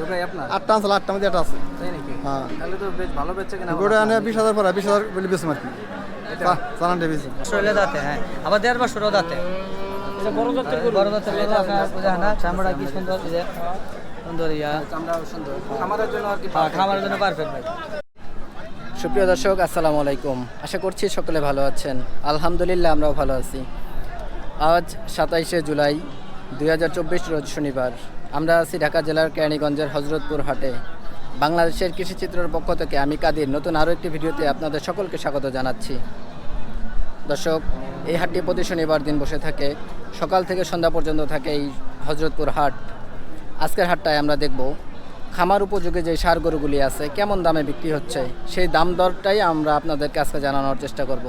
দুটোই আপনার? 8টা আনছিল, 8টার মধ্যে 8টা আছে। তাই নাকি? হ্যাঁ। তাহলে তো বেশ ভালো বেচছে কিনা? গোটা আনে 20,000 পরে 20,000 বলে বেশি মার্কি চালান ডেবিস শরীরে দাঁতে, হ্যাঁ আবার 1.5 বছরও দাঁতে। বড় জাতের গরু আপনার বোঝা না, চামড়া কি সুন্দর, সুন্দর চামড়া সুন্দর, খামারের জন্য আর কি? খামারের জন্য পারফেক্ট ভাই। সুপ্রিয় দর্শক, আসসালামু আলাইকুম। আশা করছি সকলে ভালো আছেন। আলহামদুলিল্লাহ আমরাও ভালো আছি। আজ 27শে জুলাই 2024 রোজ শনিবার। আমরা আছি ঢাকা জেলার কেরানীগঞ্জের হজরতপুর হাটে। বাংলাদেশের কৃষিচিত্রের পক্ষ থেকে আমি কাদির নতুন আরও একটি ভিডিওতে আপনাদের সকলকে স্বাগত জানাচ্ছি। দর্শক, এই হাটটি প্রতি শনিবার দিন বসে থাকে, সকাল থেকে সন্ধ্যা পর্যন্ত থাকে এই হজরতপুর হাট। আজকের হাটটায় আমরা দেখব খামার উপযোগী যে ষাঁড় গরুগুলি আছে কেমন দামে বিক্রি হচ্ছে, সেই দাম দরটাই আমরা আপনাদেরকে আজকে জানানোর চেষ্টা করব।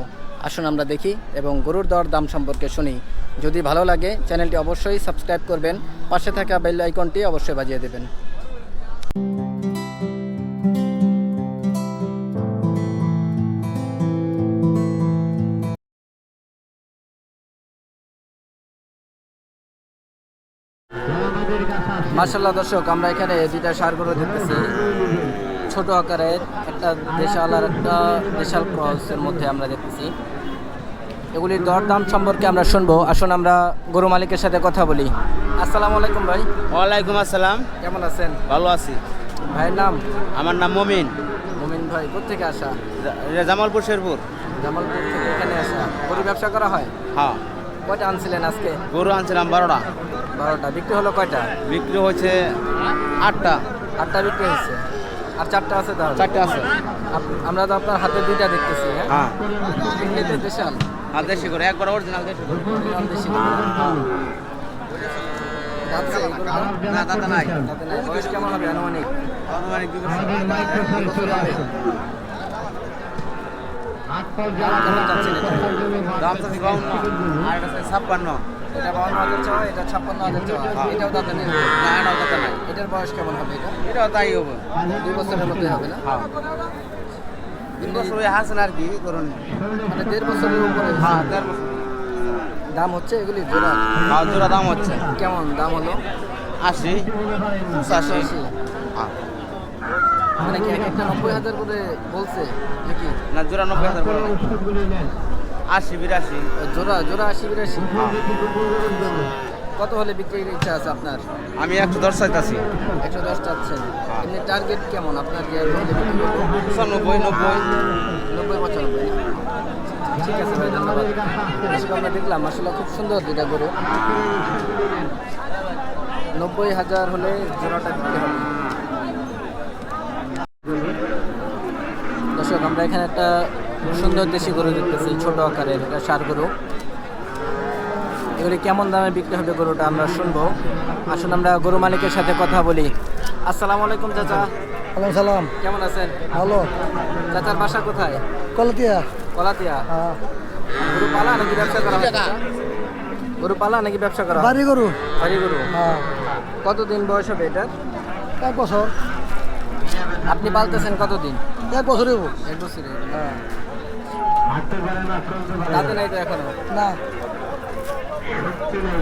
আসুন আমরা দেখি এবং গরুর দর দাম সম্পর্কে শুনি। যদি ভালো লাগে চ্যানেলটি অবশ্যই সাবস্ক্রাইব করবেন, পাশে থাকা বেল আইকনটি অবশ্যই বাজিয়ে দেবেন। মাশাআল্লাহ দর্শক, আমরা এখানে দুইটা ষাঁড় গরু দেখতেছি, ছোট আকারের, একটা দেশাল আর একটা দেশাল ক্রসের মধ্যে আমরা দেখতেছি। এগুলির দরদাম সম্পর্কে আমরা শুনবো। আসুন আমরা গরু মালিকের সাথে কথা বলি। আসসালামু আলাইকুম ভাই। ওয়ালাইকুম আসসালাম। কেমন আছেন? ভালো আছি। ভাইয়ের নাম? আমার নাম মমিন। মুমিন ভাই কোত্থেকে আসা? জামালপুর শেরপুর। জামালপুর থেকে এখানে আসা। গরু ব্যবসা করা হয়? হ্যাঁ। কয়টা আনছিলেন আজকে? গরু আনছিলাম 12টা। 12টা। বিক্রি হলো কয়টা? বিক্রি হয়েছে 8টা। 8টা বিক্রি হয়েছে, আর 4টা আছে তাহলে? 4টা আছে। আমরা তো আপনার হাতে দুইটা দেখতেছি। হ্যাঁ। এমনিতে দেশাল? আর দেশি করে, একবার অরিজিনাল দেশি করে। দেশি গরু। দাঁতছে এই গরুটা? না, দাদা নাই। দাঁতে নাই। বয়স কেমন হবে আনুমানিক? আনুমানিক 2 বছর। কেমন যাচ্ছেন এটা? দাম তো 52 আর এটা 56। এটা 52,000 চাওয়া, এটা 56,000 চাওয়া। এটাও দাঁতে নেই? না, এটাও দাদা নাই। এটার বয়স কেমন হবে এটা? এটাও তাই হবে। 2 বছরের মধ্যে হবে না? হ্যাঁ। 3 বছর হয়ে হাসেন আর কি করুন। মানে 1.5 বছরের উপরে? হ্যাঁ, 1.5 বছর। দাম হচ্ছে এগুলি জোড়া? হ্যাঁ, জোড়া দাম হচ্ছে কেমন দাম হলো? 80, 85। হ্যাঁ। মানে কি এক একটা 90,000 করে বলছে নাকি? না, জোড়া 90,000 বলে নাই। 80, 82। জোড়া 80-82? কত হলে বিক্রির ইচ্ছা আছে আপনার? আমি 110 চাইতাছি। 110 চাচ্ছেন। এমনি টার্গেট কেমন আপনার? যে হলে বিক্রি করবো? 95, 90। 90-95? ঠিক আছে ভাই, ধন্যবাদ। বেশি আমরা দেখলাম আসলে খুব সুন্দর দুইটা গরু। 90,000 হলে জোড়াটা বিক্রি হবে। দর্শক, আমরা এখানে একটা সুন্দর দেশি গরু দেখতেছি, ছোট আকারের, এটা ষাঁড় গরু। এগুলি কেমন দামে বিক্রি হবে গরুটা আমরা শুনবো। আসুন আমরা গরু মালিকের সাথে কথা বলি। আসসালামু আলাইকুম চাচা। ওয়ালাইকুম সালাম। কেমন আছেন? ভালো। চাচার বাসা কোথায়? কলতিয়া। কলাতিয়া। গরু পালা নাকি ব্যবসা করা হয় চাচা? গরু পালা নাকি ব্যবসা করা হয়? বাড়ি গরু। বাড়ি গরু। কতদিন বয়স হবে এটার? 1 বছর। আপনি পালতেছেন কতদিন? 1 বছর হইব। 1 বছর। দাঁতে নাই তো এখনো? না,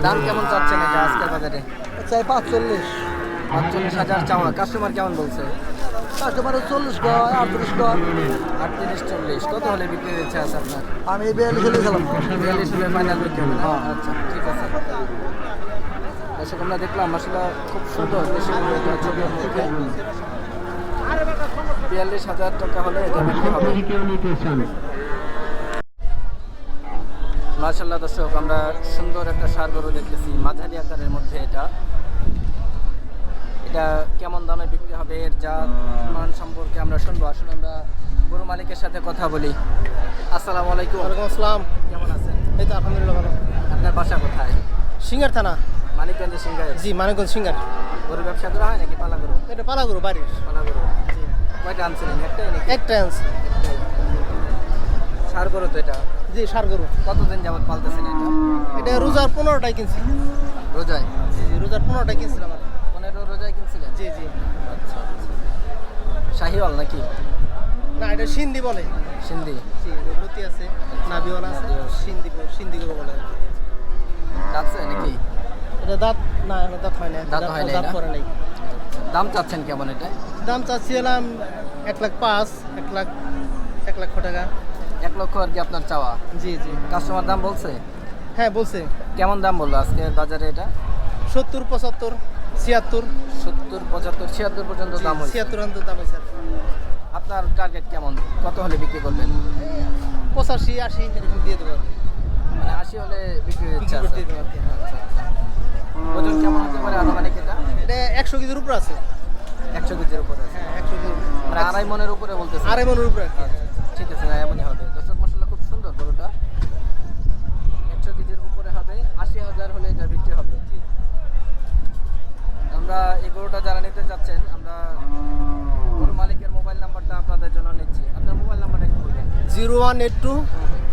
দাম কেমন চাচ্ছেন এটা আজকের বাজারে? চাই 45। 45,000 চাওয়া। কাস্টমার কেমন বলছে? কাস্টমার 40 কয়, 38 কয়। 38-40। কত হলে বিক্রির ইচ্ছা আছে আপনার? আমি 42 হলে খেলাম। 42 হলে ফাইনাল বিক্রি হবে না? আচ্ছা, ঠিক আছে। দর্শক, আমরা দেখলাম আসলে খুব সুন্দর দেশি গরু, এটা ছবির মধ্যে 42,000 টাকা হলে এটা বিক্রি হবে। মাশাআল্লাহ দর্শক, আমরা সুন্দর একটা ষাঁড় গরু দেখতেছি, মাঝারি আকারের মধ্যে। এটা কেমন দামে বিক্রি হবে, এর জাত মান সম্পর্কে আমরা শুনবো। আসুন আমরা গরু মালিকের সাথে কথা বলি। আসসালামু আলাইকুম। ওয়ালাইকুম আসসালাম। কেমন আছেন? এই তো আলহামদুলিল্লাহ ভালো। আপনার বাসা কোথায়? সিঙ্গার থানা। মানিকগঞ্জ সিংগায়? জি, মানিকগঞ্জ সিঙ্গার। গরু ব্যবসা করা হয় নাকি পালা গরু? এটা পালা গরু বাড়ির। পালা গরু। কয়টা আনছিলেন? একটাই নাকি? একটা আনছি। ষাঁড় গরু তো এটা? জি, ষাঁড় গরু। কতদিন যাবত পালতেছেন এটা? এটা রোজার 15টাই কিনছি। রোজায়? জি জি, রোজার 15টাই কিনছিলাম। 15 রোজায় কিনছিলেন? জি জি। আচ্ছা আচ্ছা। শাহিওয়াল নাকি? না, এটা সিন্ধি বলে। সিন্ধি? জি, রুতি আছে, নাবিওয়ালা আছে, সিন্ধি গরু বলে। দাঁতছে নাকি? এটা দাঁত না, এটা দাঁত হয় না। দাঁত হয় নাই দাঁত না? করে নাই। আচ্ছা। দাম চাচ্ছেন কেমন এটা? দাম চাচ্ছিলাম 1,05,000, 1 লাখ টাকা। 1 লক্ষ আর কি আপনার চাওয়া। জি জি। কাস্টমার দাম বলছে? হ্যাঁ বলছে। কেমন দাম বললো আজকে বাজারে এটা? 70, 75, 76। 70, 75, 76 পর্যন্ত দাম হয়েছে। 76 অন্ত দাম হয়েছে। আপনার টার্গেট কেমন, কত হলে বিক্রি করবেন? 85, 80 এরকম দিয়ে দেবো আর কি। মানে 80 হলে বিক্রির ইচ্ছা বিক্রি করে আছে। দিয়ে দেবো আর কি। আচ্ছা, আচ্ছা। ওজন কেমন হতে পারে আনুমানিক এটা? এটা 100 কেজির উপরে আছে। 100 কেজির উপরে আছে। হ্যাঁ 100 কেজির মানে 2.5 মনের উপরে বলতেছে। 2.5 মনের উপরে আর কি। ঠিক আছে, এমনই হবে। দর্শক মশলা খুব সুন্দর গরুটা। 100 কেজির উপরে হবে, 80,000 হলে এটা বিক্রি হবে। আমরা এই গরুটা যারা নিতে চাচ্ছেন, আমরা গরু মালিকের মোবাইল নাম্বারটা আপনাদের জন্য নিচ্ছি। আপনার মোবাইল নাম্বারটা একটু বলবেন। 0182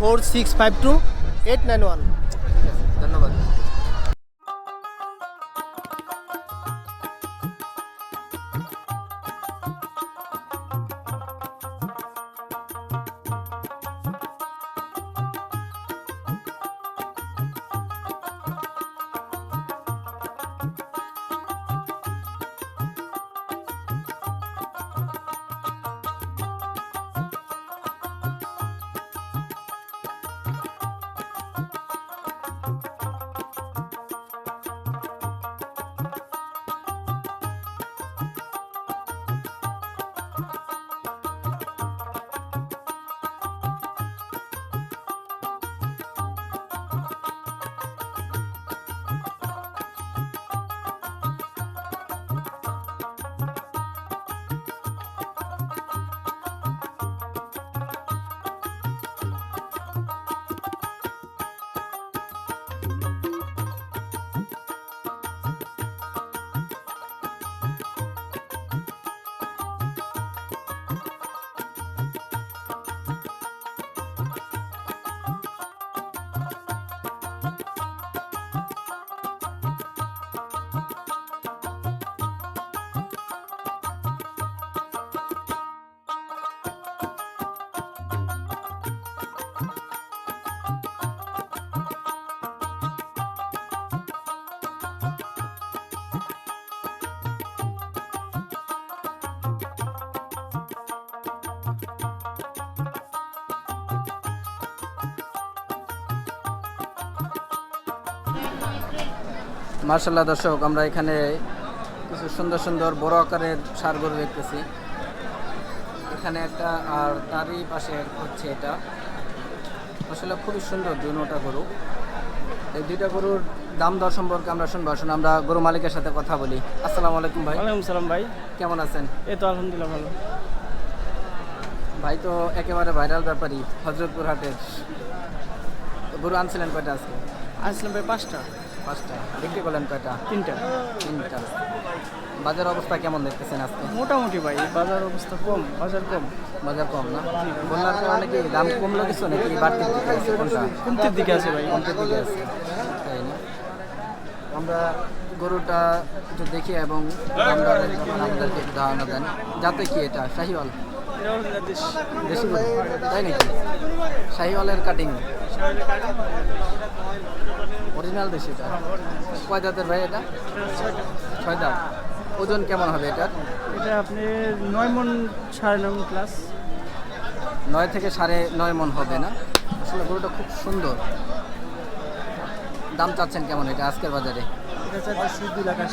4652 891। ঠিক আছে, ধন্যবাদ। মার্শাল্লাহ দর্শক, আমরা এখানে কিছু সুন্দর সুন্দর বড় আকারের ষাঁড় গরু দেখতেছি। এখানে একটা, আর তারই পাশে হচ্ছে এটা। আসলে খুবই সুন্দর দুটা গরু। এই দুইটা গরুর দাম দর সম্পর্কে আমরা শুনবো। আসুন আমরা গরু মালিকের সাথে কথা বলি। আসসালামু আলাইকুম ভাই। ওয়ালাইকুম সালাম ভাই। কেমন আছেন? এই তো আলহামদুলিল্লাহ ভালো। ভাই তো একেবারে ভাইরাল ব্যাপারই, হজরতপুর হাটের। গরু আনছিলেন কয়টা আজকে? আসলাম ভাই 5টা। 5টা। বিক্রি করলেন কয়টা? 3টা। 3টা। বাজার অবস্থা কেমন দেখতেছেন আজকে? মোটামুটি ভাই, বাজার অবস্থা কম, বাজার কম। বাজার কম না? বন্যার কারণে কি দাম কমলো কিছু নাকি বাড়তির দিকে আছে? কোনটা? কমতির দিকে আছে ভাই। কমতির দিকে আছে, তাই না? আমরা গরুটা একটু দেখি এবং দাম দরের যখন আমাদেরকে একটু ধারণা দেন। যাতে কি এটা শাহিওয়াল? দেশি গরু, তাই নাকি? শাহিওয়ালের কাটিং, অরিজিনাল দেশিটা। কয় দাঁতের ভাই এটা? 6 দাঁত। ওজন কেমন হবে এটার? এটা আপনি 9 মণ, 9.5 মণ প্লাস। 9 থেকে 9.5 মণ হবে না? আসলে গরুটা খুব সুন্দর। দাম চাচ্ছেন কেমন এটা আজকের বাজারে? এটা চাচ্ছি 2,80,000।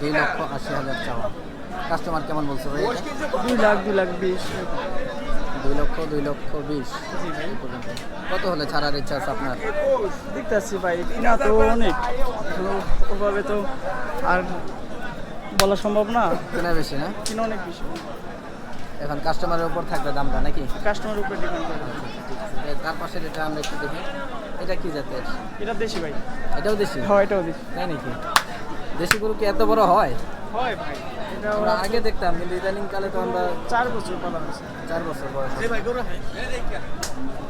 2,80,000 চাওয়া। কাস্টমার কেমন বলছে ভাই এটা? 2 লাখ, 2,20,000। 2 লক্ষ, 2,20,000 এই পর্যন্ত। কত হলে ছাড়ার ইচ্ছা আছে আপনার? দেখতে আসছি ভাই, কিনা তো অনেক, তো ওভাবে তো আর বলা সম্ভব না। কেনা বেশি না? কিনা অনেক বেশি। এখন কাস্টমারের উপর থাকবে দামটা নাকি? কাস্টমার উপরে ডিপেন্ড করে। তার পাশে যেটা আমরা একটু দেখি, এটা কি জাতের? এটা দেশি ভাই। এটাও দেশি? হ্যাঁ এটাও দেশি। তাই নাকি? দেশি গরু কি এত বড় হয়? হয় ভাই, এটা আমরা আগে দেখতাম, কিন্তু ইদানিং কালে তো আমরা 4 বছর পালন হয়েছে। 4 বছর বয়স।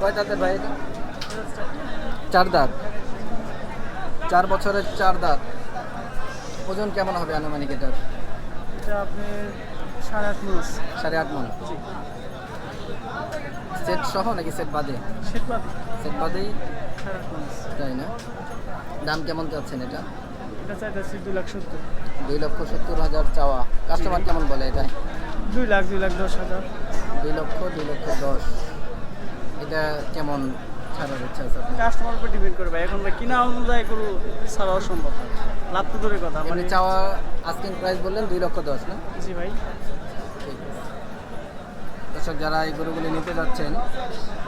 কয় দাঁতের ভাই এটা? 4 দাঁত। 4 বছরের 4 দাঁত। ওজন কেমন হবে আনুমানিক এটার? এটা আপনি 8.5 মাস। 8.5 মণ। জি। সেট সহ নাকি সেট বাদে? শীতবাদ সেট বাদেই, 8.5 মাস। তাই না? দাম কেমন চাচ্ছেন এটা? এটা চাইতেছি 2,70,000। 2,70,000 চাওয়া। কাস্টমার কেমন বলে এটা? 2,10,000 2,10,10,000। এটা কেমন ছাড়ার ইচ্ছা আছে আপনার? কাস্টমার উপর ডিপেন্ড করবে এখন ভাই কিনা অনুযায়ী গরু ছাড়া অসম্ভব লাভ তো দূরের কথা মানে চাওয়া আস্কিং প্রাইস বললেন 2,10,000 না? জি ভাই ঠিক আছে। দর্শক যারা এই গরুগুলি নিতে যাচ্ছেন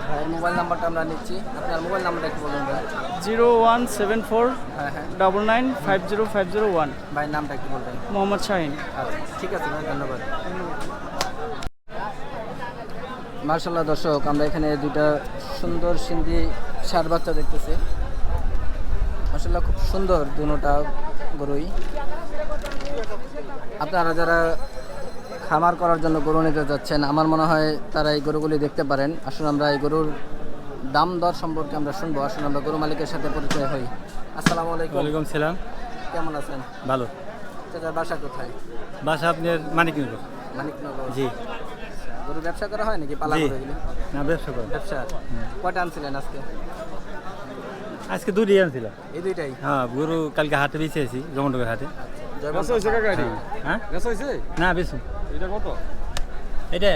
ভাইয়ের মোবাইল নাম্বারটা আমরা নিচ্ছি। আপনার মোবাইল নাম্বারটা একটু বলুন ভাই। 0174 হ্যাঁ হ্যাঁ 99505001 ভাইয়ের নামটা একটু বলবেন। মোহাম্মদ শাহিন। আচ্ছা ঠিক আছে ভাই, ধন্যবাদ। মার্শাল্লাহ দর্শক, আমরা এখানে দুইটা সুন্দর সিন্ধি ষাঁড় বাচ্চা দেখতেছি। মার্শাল্লাহ খুব সুন্দর দুটোটা গরুই। আপনারা যারা খামার করার জন্য গরু নিতে যাচ্ছেন আমার মনে হয় তারা এই গরুগুলি দেখতে পারেন। আসলে আমরা এই গরুর দাম দর সম্পর্কে আমরা শুনবো। আসলে আমরা গরু মালিকের সাথে পরিচয় হই। আসসালামু আলাইকুম। ওয়ালাইকুম সালাম। কেমন আছেন? ভালো। চাচার বাসা কোথায়? বাসা আপনার মানিকনগর। মানিকনগর। জি। গরু ব্যবসা করা হয় নাকি পালা জি। গরু এগুলি? না, ব্যবসা করেন। ব্যবসা। কয়টা আনছিলেন আজকে? আজকে দুটি আনছিল। এই দুইটাই? হ্যাঁ, গরু কালকে হাটে বেঁচেছি, জমন্ডকের হাটে। হ্যাঁ। না, বেশি। এটা কত? এটা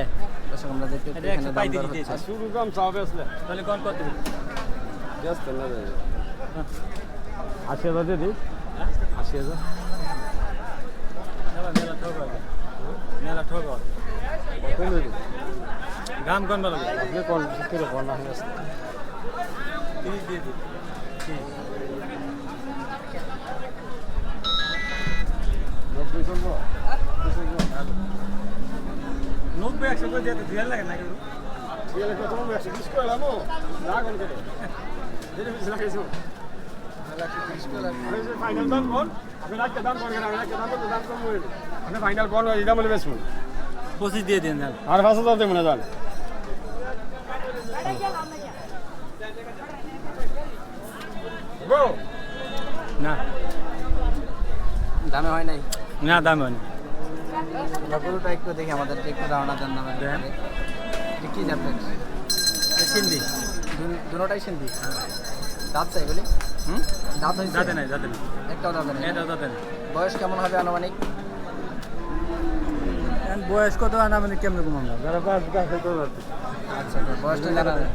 দর্শক আমরা দেখতে এটা এখানে দাম 135 দর দিয়েছে। হচ্ছে। শুরু দাম চাবে আসলে তাহলে কোন কত দিবি? 80,000 দিয়ে দিই। 80,000 মেলা ঠক হবে। মেলা ঠক হবে। কত দিই? দাম কোন ভালো? আপনি কোন কিলো কোন না হয়ে 30 দিয়ে দিই। 90 চলবো। 90 100 করে দিয়ে দিতে লাগে না গরু। ঠিক আছে কত হবে 120 করে লামো না কোন করে দিলে বেশি লাগাইছো আমি যে ফাইনাল দাম কোন আপনি রাখতে দাম কোন কেন আমি রাখতে দাম কম হইল আপনি ফাইনাল কোন এটা বলে বেশ 25 দিয়ে দেন। আর 5,000 দেব না জান গো না, দামে হয় নাই। না দাম হয় না। আমরা গরুটা একটু দেখি, আমাদেরকে একটু ধারণা দেন নামে। দেন। এটা কি জাতের? সিন্ধি। দুটোটাই সিন্ধি। দাঁত চাই বলি? হুম? দাঁত হয়েছে? যাতে নাই, যাতে নাই। একটাও দাঁত নেই। এটা যাতে নাই। বয়স কেমন হবে আনুমানিক? বয়স কত আনা মানে কেমন কম আমরা? যারা পাঁচ কাছে করবে আচ্ছা তো বয়সটা জানা নেই।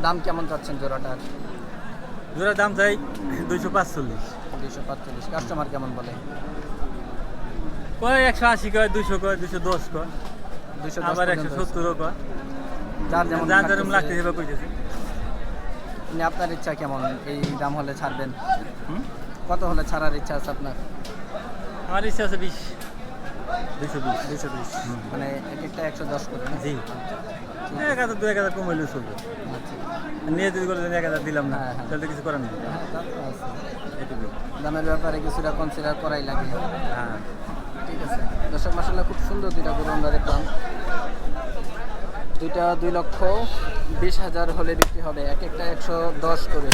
দাম কেমন চাচ্ছেন জোড়াটার? জোড়ার দাম চাই 245। 245। কাস্টমার কেমন বলে? কয় 180 কয়, 200 কয়, 210 কয়, 210 আবার পর্যন্ত 170 কয়। যার যেমন যার যেরকম লাগতেছে। লাগতে হবে কইতেছে। মানে আপনার ইচ্ছা কেমন? এই দাম হলে ছাড়বেন? হুম? কত হলে ছাড়ার ইচ্ছা আছে আপনার? আমার ইচ্ছা আছে 20, 220। 220। মানে এক একটা 110 করে না? জি। 1000 2000 কম হইলেও চলবে। আচ্ছা। নিয়ে যদি করে 1000 দিলাম না, হ্যাঁ, হ্যাঁ। তাহলে তো কিছু করার নেই। হ্যাঁ, তা তো আছে। এটুকু। দামের ব্যাপারে কিছুটা কনসিডার করাই লাগে। হ্যাঁ। ঠিক আছে দর্শক, মাসাল্লাহ খুব সুন্দর দুইটা গরু আমরা দেখলাম। দুইটা 2,20,000 হলে বিক্রি হবে, এক একটা 110 করে।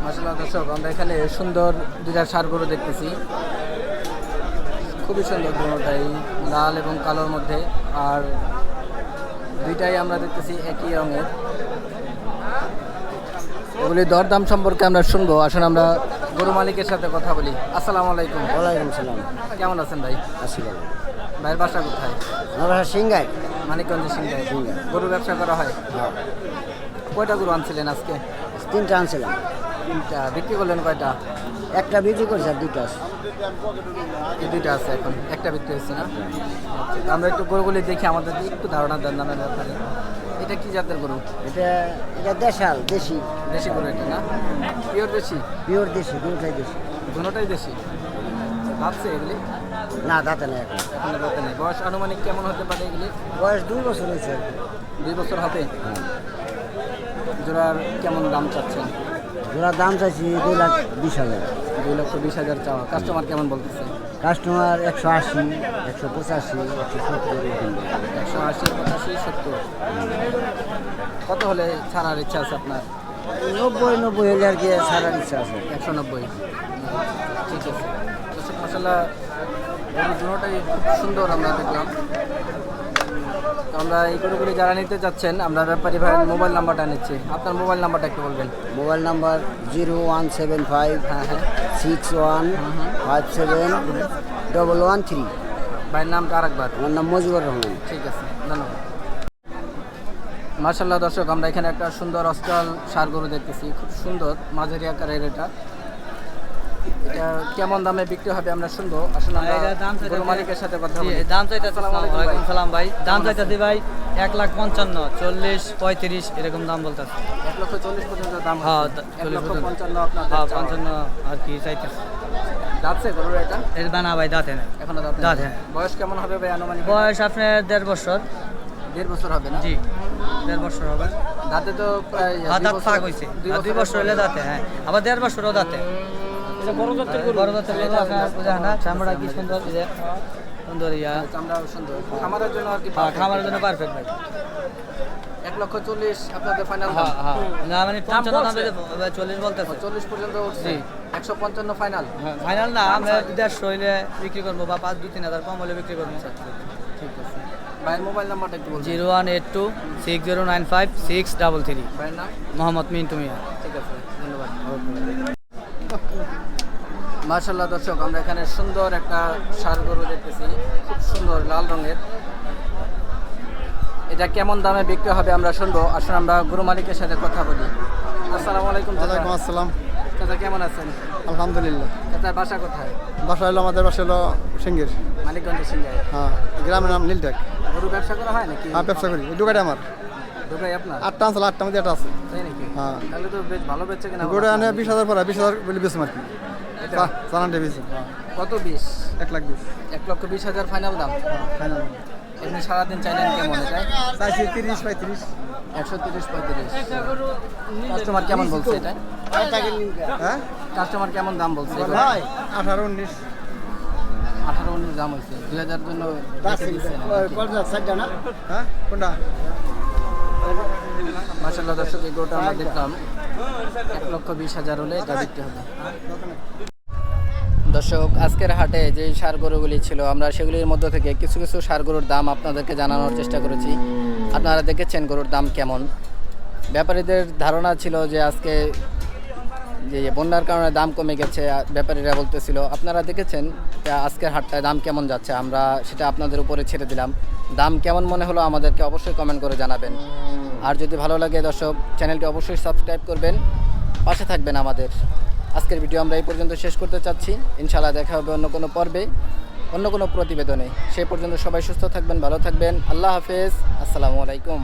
মাসাল্লাহ দর্শক, আমরা এখানে সুন্দর দুইটা ষাঁড় গরু দেখতেছি। খুবই সুন্দর দুটোটাই, লাল এবং কালোর মধ্যে। আর দুইটাই আমরা দেখতেছি একই রঙের। এগুলি দরদাম সম্পর্কে আমরা শুনবো। আসলে আমরা গরু মালিকের সাথে কথা বলি। আসসালামু আলাইকুম। ওয়ালাইকুম সালাম। কেমন আছেন ভাই? আসি ভালো। ভাইয়ের বাসা কোথায়? আমরা সিংগাই। মানিকগঞ্জের সিংগায়। সিংগায়। গরু ব্যবসা করা হয়? কয়টা গরু আনছিলেন আজকে? 3টা আনছিলাম। 3টা। বিক্রি করলেন কয়টা? একটা বিক্রি করছি আর 2টা আছে। এই 2টা আছে এখন, একটা বিক্রি হচ্ছে না? আচ্ছা, আমরা একটু গরুগুলি দেখি, আমাদের একটু ধারণা দেন দামের ব্যাপারে। এটা কি জাতের গরু? এটা দেশাল, দেশি। দেশি গরু এটা না? পিওর দেশি? পিওর দেশি, দুটাই দেশি। দুটোটাই দেশি। ভাবছে এগুলি? না, দাঁতে নেই এখন। এখনো দাঁতে নেই। বয়স আনুমানিক কেমন হতে পারে এগুলি? বয়স 2 বছর হয়েছে আর কি। 2 বছর হবে। জোড়ার কেমন দাম চাচ্ছেন? জোড়ার দাম চাইছি 2,20,000। 2,20,000 চাওয়া। কাস্টমার কেমন বলতেছে? কাস্টমার 180, 185, 170 এরকম। 180, 85, 70। কত হলে ছাড়ার ইচ্ছা আছে আপনার? 90 হলে আর কি ছাড়ার ইচ্ছা আছে। 190। ঠিক আছে দর্শক, মাসাল্লাহ গরু দুটোটাই খুব সুন্দর আমরা দেখলাম। তো আমরা এই গরুগুলি যারা নিতে চাচ্ছেন আমরা ব্যাপারী ভাইয়ের মোবাইল নাম্বারটা নিচ্ছি। আপনার মোবাইল নাম্বারটা একটু বলবেন। মোবাইল নাম্বার 0175 হ্যাঁ হ্যাঁ 61571113। ভাইয়ের নামটা আরেকবার। আমার নাম মজিবুর রহমান। ঠিক আছে, ধন্যবাদ। মার্শাল্লাহ দর্শক, আমরা এখানে একটা সুন্দর অস্ট্রাল ষাঁড় গরু দেখতেছি, খুব সুন্দর মাঝারি আকারের। এটা কেমন দামে বিক্রি হবে আমরা শুনবো। আসলে আমরা এটা দাম চাইতে- গরু মালিকের সাথে কথা বলি। দাম চাইতে আসসালামু আলাইকুম ভাই। ওয়ালাইকুম সালাম ভাই। দাম চাইতেছি ভাই 1,55,000, 40, 35 এরকম দাম বলতেছে। 1,40,000 পর্যন্ত দাম হ্যাঁ, হচ্ছে। 40 1,55,000 আপনার হ্যাঁ চাওয়া। 55 আর কি চাইতেছে। দাঁতছে গরুর এটা? এর বানা ভাই দাঁতে নেই। এখনো দাঁত নেই? দাঁত, হ্যাঁ। বয়স কেমন হবে ভাই আনুমানিক? বয়স আপনার 1.5 বছর। 1.5 বছর হবে না? জি 1.5 বছর হবে। দাঁতে তো প্রায় হ্যাঁ 2 দাঁত বছর- ফাঁক হয়েছে। 2 বছর হলে দাঁতে, হ্যাঁ। আবার 1.5 বছরও দাঁতে। এটা বড় জাতের গরু। বড় দাঁতের গরু আপনার বোঝা না, চামড়া কি সুন্দর, এই যে সুন্দর ইয়া। চামড়াও সুন্দর। খামারের জন্য আর কি হ্যাঁ, খামারের জন্য পারফেক্ট ভাই। 1,40,000 আপনাদের ফাইনাল দাম? হ্যাঁ হ্যাঁ না মানে 55 দাম 40 বলতেছে। 40 পর্যন্ত উঠছে। জি। 155 ফাইনাল। ফাইনাল না, আমরা 150 হইলে বিক্রি করবো বা 5-2-3 কম হলে বিক্রি করবো। ঠিক আছে। ভাইয়ের মোবাইল নাম্বারটা একটু বলবেন। 0182609633। ভাইয়ের নাম? মোহাম্মদ মিন্টু মিয়া। ঠিক আছে, ধন্যবাদ। মাশাআল্লাহ দর্শক, আমরা এখানে সুন্দর একটা ষাঁড় গরু দেখতেছি, খুব সুন্দর লাল রঙের। এটা কেমন দামে বিক্রি হবে আমরা শুনবো। আসলে আমরা গরু মালিকের সাথে কথা বলি। আসসালামু আলাইকুম চাচা। ওয়ালাইকুম আসসালাম। চাচা কেমন আছেন? আলহামদুলিল্লাহ। চাচার বাসা কোথায়? বাসা হলো আমাদের বাসা হলো সিঙ্গির। মানিকগঞ্জের সিংহায়। হ্যাঁ, গ্রামের নাম নীলটেক। গরু ব্যবসা করা হয় নাকি? হ্যাঁ, ব্যবসা করি। এই দোকানে আমার ঢোকাই আপনার? 8টা আছে, 8টার মধ্যে 8টা আছে। তাই নাকি? হ্যাঁ। তাহলে তো বেশ ভালো বেচছে কিনা? গরু আনে 20,000 পরে 20,000 বলে বেশি আর কি। এটা চালানটা বেশি। হ্যাঁ, কত 20? 1,20,000 1,20,000 ফাইনাল দাম। ফাইনাল। এমনি সারাদিন চাইলেন কেমন এটা? চাইছি 30-35। 130-35। কাস্টমার কেমন বলছে এটা? হ্যাঁ কাস্টমার কেমন দাম বলছে? ভাই 18-19। 18-19 দাম হয়েছে। 2,000 জন্য রেখে দিচ্ছেন নাকি? হ্যাঁ কোনটা? মাশাআল্লাহ দর্শক, এই গরুটা আমরা দেখলাম 1,20,000 হলে এটা বিক্রি হবে। দর্শক, আজকের হাটে যে ষাঁড় গরুগুলি ছিল আমরা সেগুলির মধ্য থেকে কিছু কিছু ষাঁড় গরুর দাম আপনাদেরকে জানানোর চেষ্টা করেছি। আপনারা দেখেছেন গরুর দাম কেমন। ব্যাপারীদের ধারণা ছিল যে আজকে যে বন্যার কারণে দাম কমে গেছে, ব্যাপারীরা বলতেছিল। আপনারা দেখেছেন যে আজকের হাটটায় দাম কেমন যাচ্ছে, আমরা সেটা আপনাদের উপরে ছেড়ে দিলাম। দাম কেমন মনে হলো আমাদেরকে অবশ্যই কমেন্ট করে জানাবেন। আর যদি ভালো লাগে দর্শক, চ্যানেলটি অবশ্যই সাবস্ক্রাইব করবেন, পাশে থাকবেন আমাদের। আজকের ভিডিও আমরা এই পর্যন্ত শেষ করতে চাচ্ছি। ইনশাআল্লাহ দেখা হবে অন্য কোনো পর্বে, অন্য কোনো প্রতিবেদনে। সেই পর্যন্ত সবাই সুস্থ থাকবেন, ভালো থাকবেন। আল্লাহ হাফেজ, আসসালামু আলাইকুম।